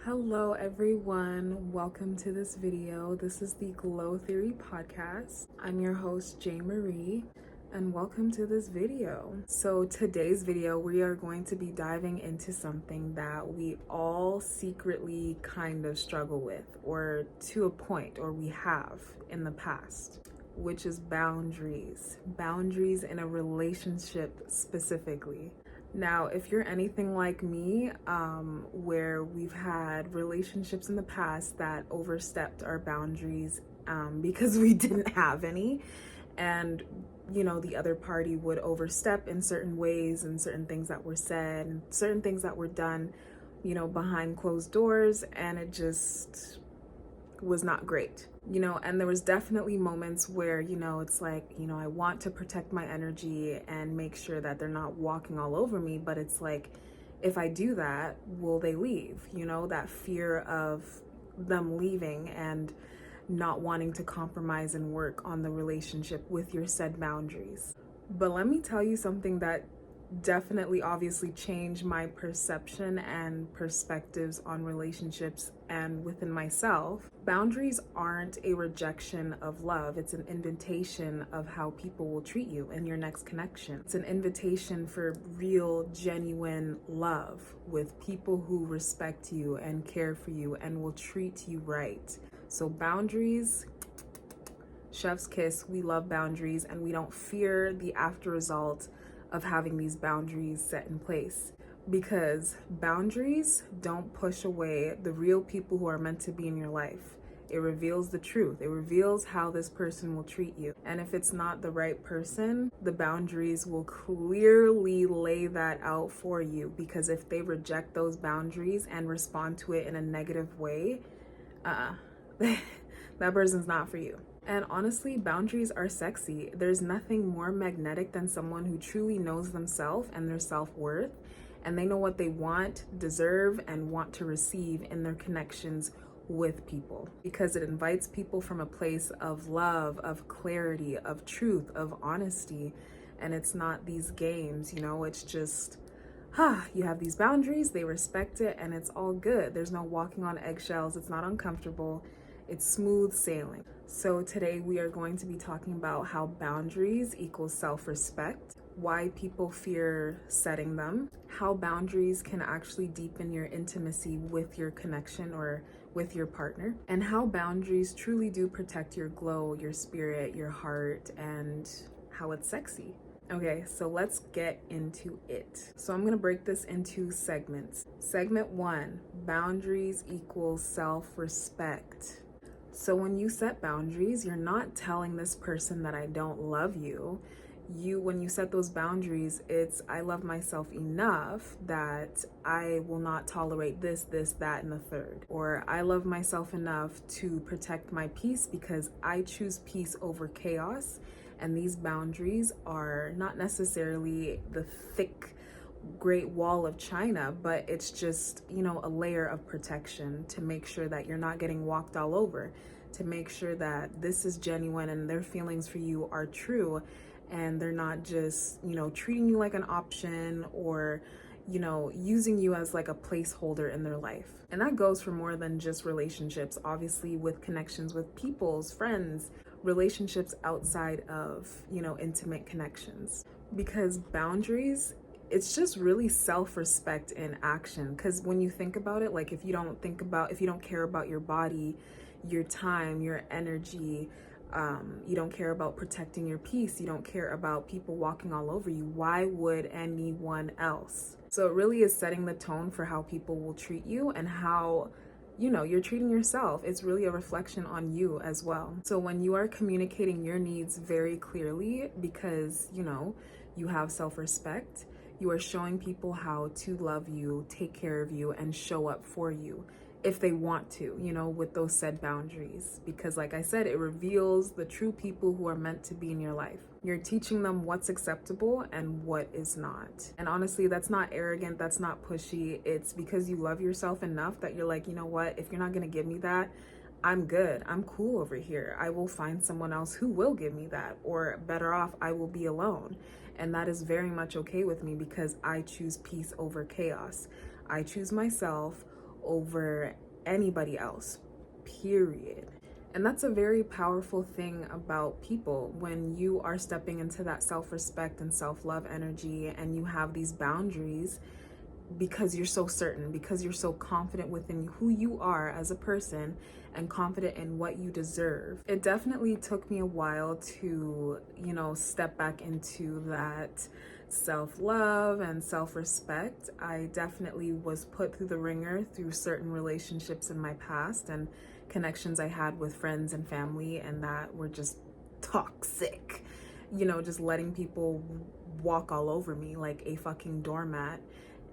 Hello everyone, welcome to this video. This is the Glow Theory podcast. I'm your host Jay Marie and welcome to this video. So today's video we are going to be diving into something that we all secretly kind of struggle with, or to a point, or we have in the past, which is boundaries. Boundaries in a relationship specifically. Now, if you're anything like me, where we've had relationships in the past that overstepped our boundaries because we didn't have any, and the other party would overstep in certain ways, and certain things that were said, and certain things that were done, behind closed doors, and it just was not great. And there was definitely moments where, it's like, I want to protect my energy and make sure that they're not walking all over me. But it's like, if I do that, will they leave? That fear of them leaving and not wanting to compromise and work on the relationship with your said boundaries. But let me tell you something that definitely obviously changed my perception and perspectives on relationships and within myself. Boundaries aren't a rejection of love. It's an invitation of how people will treat you in your next connection. It's an invitation for real, genuine love with people who respect you and care for you and will treat you right. So boundaries, chef's kiss. We love boundaries and we don't fear the after result of having these boundaries set in place, because boundaries don't push away the real people who are meant to be in your life. It reveals the truth. It reveals how this person will treat you. And if it's not the right person, the boundaries will clearly lay that out for you, because if they reject those boundaries and respond to it in a negative way, that person's not for you. And honestly, boundaries are sexy. There's nothing more magnetic than someone who truly knows themselves and their self-worth, and they know what they want, deserve, and want to receive in their connections with people, because it invites people from a place of love, of clarity, of truth, of honesty. And it's not these games, it's just, you have these boundaries, they respect it, and it's all good. There's no walking on eggshells. It's not uncomfortable. It's smooth sailing. So today we are going to be talking about how boundaries equals self-respect, why people fear setting them, how boundaries can actually deepen your intimacy with your connection or with your partner, and how boundaries truly do protect your glow, your spirit, your heart, and how it's sexy. Okay, so let's get into it. So I'm gonna break this into segments. Segment 1, boundaries equals self-respect. So when you set boundaries, you're not telling this person that I don't love you. When you set those boundaries, it's I love myself enough that I will not tolerate this, that, and the third. Or I love myself enough to protect my peace because I choose peace over chaos. And these boundaries are not necessarily the thick, great wall of China, but it's just, a layer of protection to make sure that you're not getting walked all over, to make sure that this is genuine and their feelings for you are true, and they're not just, treating you like an option or, using you as like a placeholder in their life. And that goes for more than just relationships, obviously, with connections with people's friends, relationships outside of, intimate connections. Because boundaries, it's just really self-respect in action. Because when you think about it, like if you don't care about your body, your time, your energy, you don't care about protecting your peace, you don't care about people walking all over you, why would anyone else? So it really is setting the tone for how people will treat you and how you're treating yourself. It's really a reflection on you as well. So when you are communicating your needs very clearly, because you have self-respect, you are showing people how to love you, take care of you, and show up for you if they want to, with those said boundaries. Because like I said, it reveals the true people who are meant to be in your life. You're teaching them what's acceptable and what is not. And honestly, that's not arrogant, that's not pushy. It's because you love yourself enough that you're like, you know what, if you're not gonna give me that, I'm good, I'm cool over here. I will find someone else who will give me that, or better off, I will be alone. And that is very much okay with me because I choose peace over chaos. I choose myself over anybody else, period. And that's a very powerful thing about people when you are stepping into that self-respect and self-love energy and you have these boundaries because you're so certain, because you're so confident within who you are as a person and confident in what you deserve. It definitely took me a while to, step back into that self-love and self-respect. I definitely was put through the ringer through certain relationships in my past and connections I had with friends and family, and that were just toxic. Just letting people walk all over me like a fucking doormat.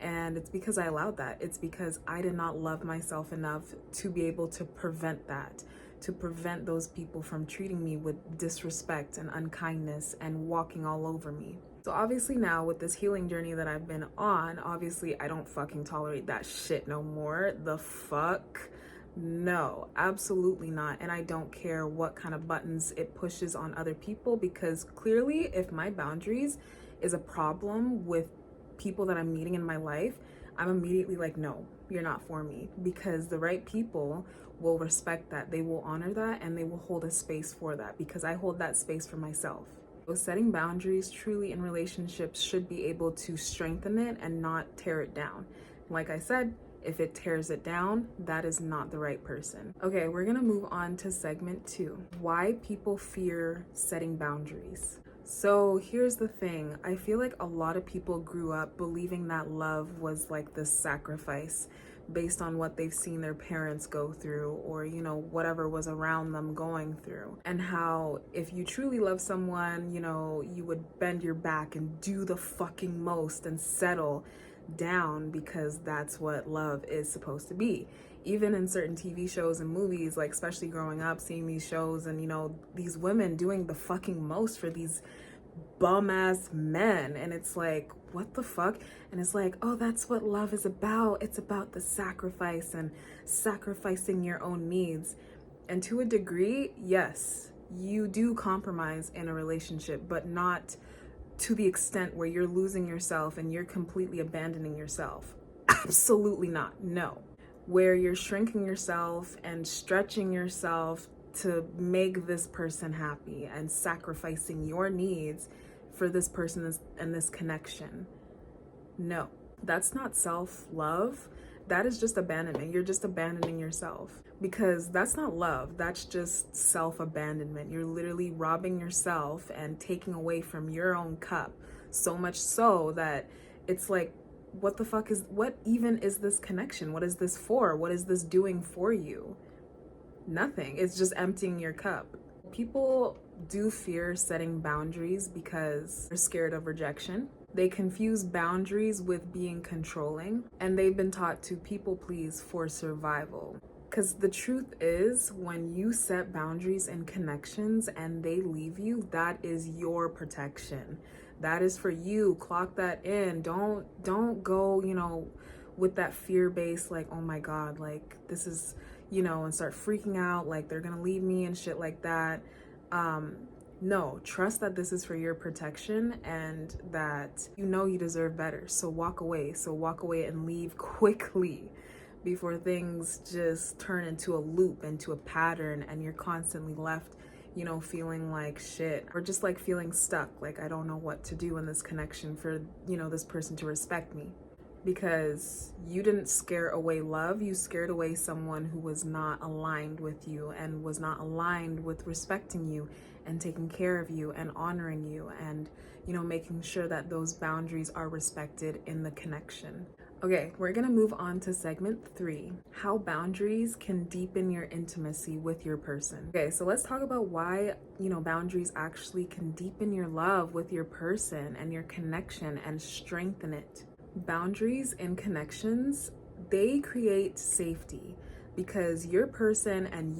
And it's because I allowed that. It's because I did not love myself enough to be able to prevent that, to prevent those people from treating me with disrespect and unkindness and walking all over me. So obviously now with this healing journey that I've been on, obviously I don't fucking tolerate that shit no more. The fuck? No, absolutely not. And I don't care what kind of buttons it pushes on other people, because clearly if my boundaries is a problem with people that I'm meeting in my life, I'm immediately like, no, you're not for me, because the right people will respect that. They will honor that and they will hold a space for that, because I hold that space for myself. So setting boundaries truly in relationships should be able to strengthen it and not tear it down. Like I said, if it tears it down, that is not the right person. Okay, we're gonna move on to segment 2. Why people fear setting boundaries. So here's the thing. I feel like a lot of people grew up believing that love was like this sacrifice based on what they've seen their parents go through, or, whatever was around them going through. And how if you truly love someone, you would bend your back and do the fucking most and settle down, because that's what love is supposed to be. Even in certain TV shows and movies, like especially growing up, seeing these shows and, these women doing the fucking most for these bum ass men. And it's like, what the fuck? And it's like, oh, that's what love is about. It's about the sacrifice and sacrificing your own needs. And to a degree, yes, you do compromise in a relationship, but not to the extent where you're losing yourself and you're completely abandoning yourself. Absolutely not. No. Where you're shrinking yourself and stretching yourself to make this person happy and sacrificing your needs for this person and this connection. No, that's not self-love. That is just abandonment. You're just abandoning yourself, because that's not love. That's just self-abandonment. You're literally robbing yourself and taking away from your own cup, so much so that it's like, what even is this connection? What is this for? What is this doing for you? Nothing. It's just emptying your cup. People do fear setting boundaries because they're scared of rejection. They confuse boundaries with being controlling, and they've been taught to people please for survival. Because the truth is, when you set boundaries and connections and they leave you, that is your protection. That is for you. Clock that in. Don't go, with that fear base, like, oh my God, like this is, and start freaking out like they're gonna leave me and shit like that. No, trust that this is for your protection and that you deserve better. So walk away. And leave quickly before things just turn into a loop, into a pattern, and you're constantly left, feeling like shit, or just like feeling stuck. Like, I don't know what to do in this connection for, this person to respect me. Because you didn't scare away love, you scared away someone who was not aligned with you and was not aligned with respecting you and taking care of you and honoring you and, making sure that those boundaries are respected in the connection. Okay, we're gonna move on to segment 3, how boundaries can deepen your intimacy with your person. Okay, so let's talk about why, boundaries actually can deepen your love with your person and your connection and strengthen it. Boundaries and connections, they create safety, because your person and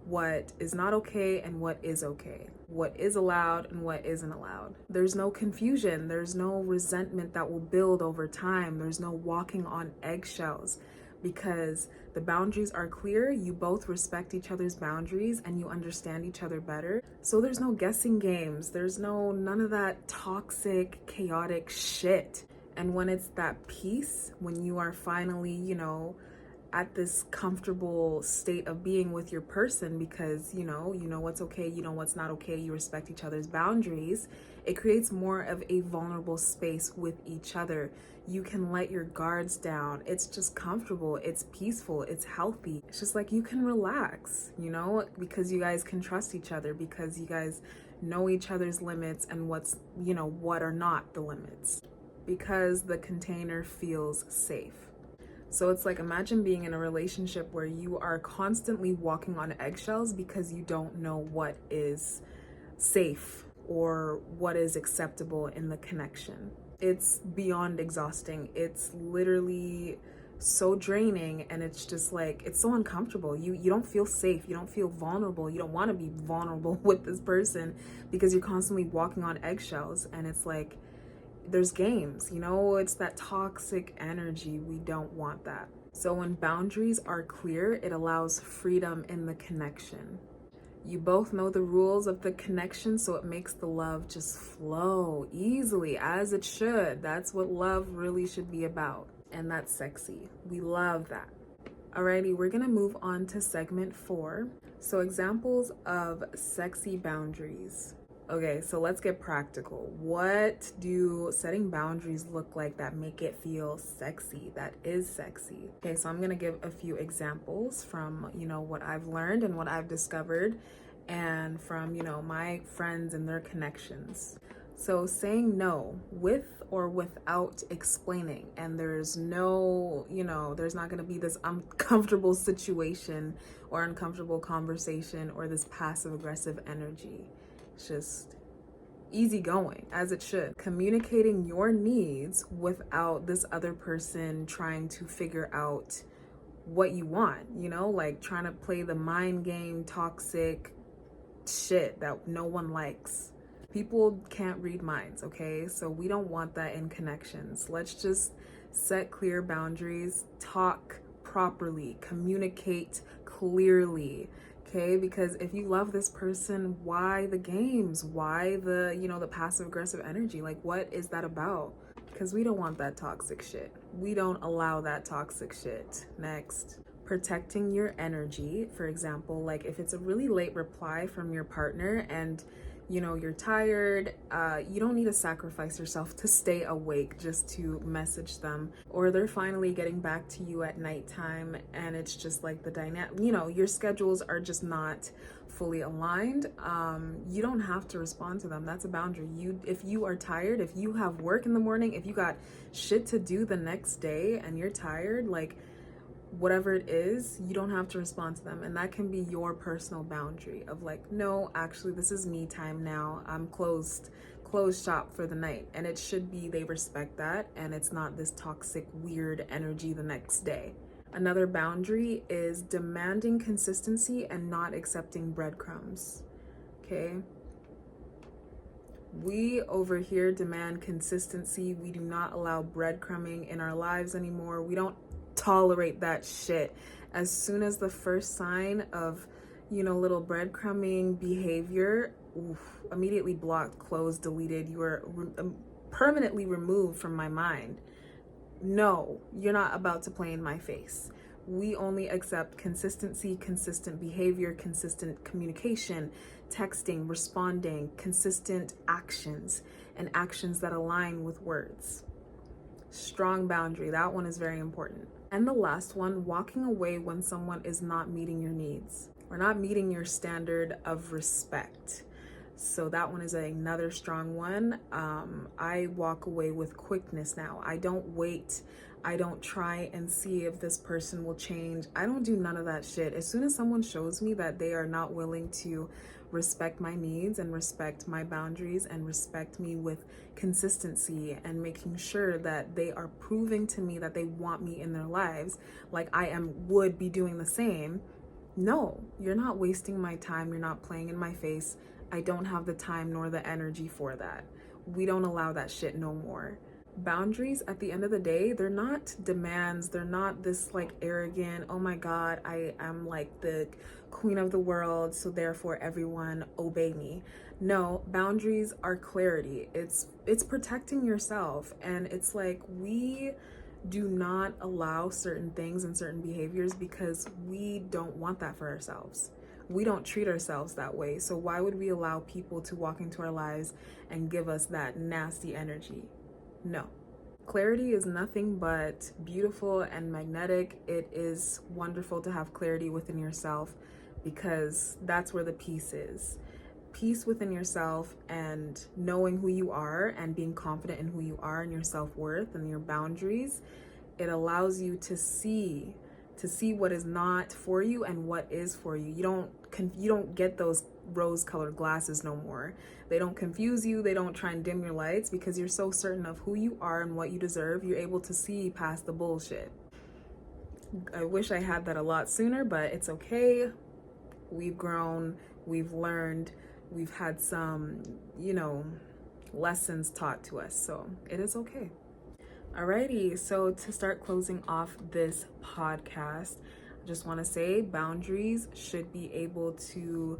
what is not okay and what is okay, what is allowed and what isn't allowed. There's no confusion, there's no resentment that will build over time, there's no walking on eggshells, because the boundaries are clear, you both respect each other's boundaries and you understand each other better. So there's no guessing games, there's none of that toxic, chaotic shit. And when it's that peace, when you are finally, at this comfortable state of being with your person because you know what's okay, you know what's not okay, you respect each other's boundaries. It creates more of a vulnerable space with each other. You can let your guards down. It's just comfortable, it's peaceful, it's healthy. It's just like you can relax, because you guys can trust each other, because you guys know each other's limits and what are not the limits, because the container feels safe. So it's like, imagine being in a relationship where you are constantly walking on eggshells because you don't know what is safe or what is acceptable in the connection. It's beyond exhausting. It's literally so draining, and it's just like, it's so uncomfortable. You don't feel safe, you don't feel vulnerable, you don't want to be vulnerable with this person because you're constantly walking on eggshells. And it's like, there's games, it's that toxic energy. We don't want that. So when boundaries are clear, it allows freedom in the connection. You both know the rules of the connection, so it makes the love just flow easily, as it should. That's what love really should be about. And that's sexy. We love that. Alrighty, we're gonna move on to segment 4. So examples of sexy boundaries. Okay, so let's get practical. What do setting boundaries look like that make it feel sexy, that is sexy? Okay, so I'm gonna give a few examples from, what I've learned and what I've discovered, and from, my friends and their connections. So saying no with or without explaining, and there's no, there's not gonna be this uncomfortable situation or uncomfortable conversation or this passive aggressive energy. It's just easygoing, as it should. Communicating your needs without this other person trying to figure out what you want, like trying to play the mind game, toxic shit that no one likes. People can't read minds, okay? So we don't want that in connections. Let's just set clear boundaries, talk properly, communicate clearly. Okay, because if you love this person, why the games? Why the passive aggressive energy? Like, what is that about? Because we don't want that toxic shit. We don't allow that toxic shit. Next, protecting your energy. For example, like if it's a really late reply from your partner and you're tired, you don't need to sacrifice yourself to stay awake just to message them. Or they're finally getting back to you at nighttime and it's just like the dynamic, your schedules are just not fully aligned. You don't have to respond to them. That's a boundary. If you are tired, if you have work in the morning, if you got shit to do the next day and you're tired, like whatever it is, you don't have to respond to them. And that can be your personal boundary of like, no, actually this is me time now, I'm closed shop for the night. And it should be, they respect that, and it's not this toxic weird energy the next day. Another boundary is demanding consistency and not accepting breadcrumbs. Okay, we over here demand consistency. We do not allow breadcrumbing in our lives anymore. We don't tolerate that shit. As soon as the first sign of little breadcrumbing behavior, immediately blocked, closed, deleted. You are permanently removed from my mind. No, you're not about to play in my face. We only accept consistency, consistent behavior, consistent communication, texting, responding, consistent actions, and actions that align with words. Strong boundary. That one is very important. And the last one, walking away when someone is not meeting your needs or not meeting your standard of respect. So that one is another strong one. I walk away with quickness now. I don't wait. I don't try and see if this person will change. I don't do none of that shit. As soon as someone shows me that they are not willing to respect my needs and respect my boundaries and respect me with consistency and making sure that they are proving to me that they want me in their lives, like would be doing the same. No, you're not wasting my time. You're not playing in my face. I don't have the time nor the energy for that. We don't allow that shit no more. Boundaries, at the end of the day, they're not demands. They're not this like arrogant, oh my God, I am like the queen of the world, so therefore everyone obey me. No, boundaries are clarity. It's protecting yourself. And it's like, we Do not allow certain things and certain behaviors because we don't want that for ourselves. We don't treat ourselves that way. So why would we allow people to walk into our lives and give us that nasty energy? No. Clarity is nothing but beautiful and magnetic. It is wonderful to have clarity within yourself because that's where the peace is. Peace within yourself and knowing who you are and being confident in who you are and your self-worth and your boundaries. It allows you to see what is not for you and what is for you. You don't get those rose-colored glasses no more. They don't confuse you. They don't try and dim your lights because you're so certain of who you are and what you deserve. You're able to see past the bullshit. I wish I had that a lot sooner, but it's okay. We've grown, we've learned, we've had some, lessons taught to us. So it is okay. Alrighty, so to start closing off this podcast, I just want to say boundaries should be able to,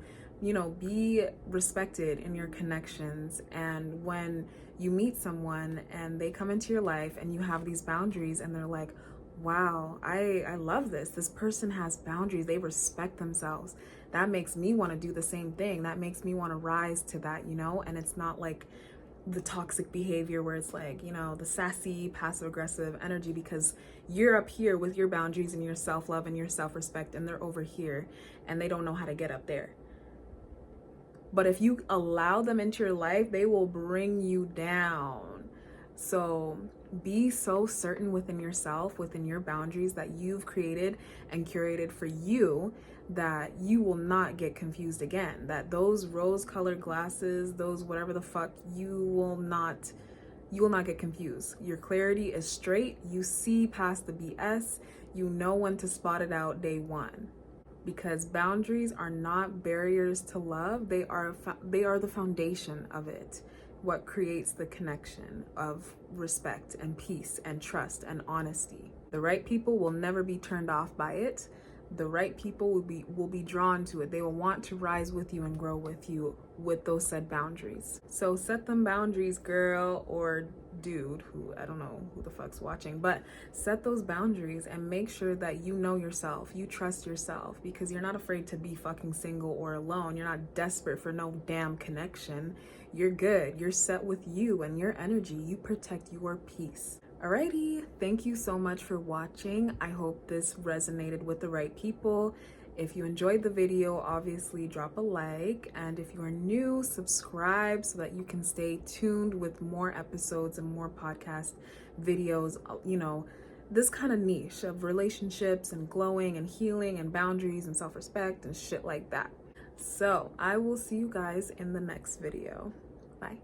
be respected in your connections. And when you meet someone and they come into your life and you have these boundaries and they're like, wow, I love this. This person has boundaries. They respect themselves. That makes me want to do the same thing. That makes me want to rise to that, and it's not like the toxic behavior where it's like, the sassy, passive aggressive energy because you're up here with your boundaries and your self-love and your self-respect and they're over here and they don't know how to get up there. But if you allow them into your life, they will bring you down. So be so certain within yourself, within your boundaries that you've created and curated for you, that you will not get confused again, that those rose-colored glasses, those whatever the fuck, you will not get confused. Your clarity is straight. You see past the BS. You know when to spot it out day one. Because boundaries are not barriers to love. They are the foundation of it. What creates the connection of respect and peace and trust and honesty. The right people will never be turned off by it. The right people will be drawn to it. They will want to rise with you and grow with you with those said boundaries. So set them boundaries, girl or dude, who I don't know who the fuck's watching, but set those boundaries and make sure that you know yourself, you trust yourself, because you're not afraid to be fucking single or alone. You're not desperate for no damn connection. You're good. You're set with you and your energy. You protect your peace. Alrighty, thank you so much for watching. I hope this resonated with the right people. If you enjoyed the video, obviously drop a like. And if you are new, subscribe so that you can stay tuned with more episodes and more podcast videos, this kind of niche of relationships and glowing and healing and boundaries and self-respect and shit like that. So I will see you guys in the next video. Bye.